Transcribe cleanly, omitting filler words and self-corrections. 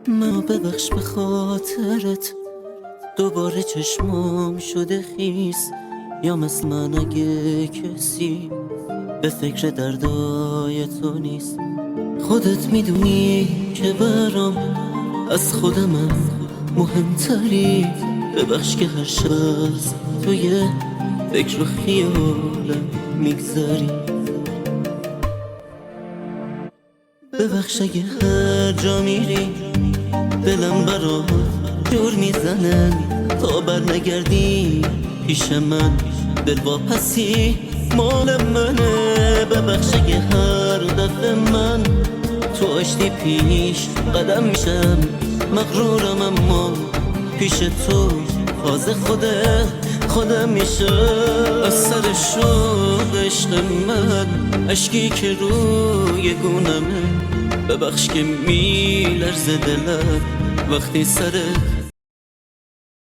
منو ببخش به خاطرت دوباره چشمام شده خیس، یا مثل من اگه کسی به فکر دردای تو نیست. خودت میدونی که برام از خودمم مهمتری. ببخش که هر شب از توی فکر و خیالم میگذری. ببخش اگه هر جا میری دلم برات جور میزنه تا بر نگردی پیش من. دل واپسی مال منه. ببخش اگه هر دفعه من تو آشتی پیش قدم میشم مغرورم، اما پیش تو تازه خودم میشه. از سر شوق عشق من اشکی که روی گونمه. ببخش که میلرزه دلم وقتی سرت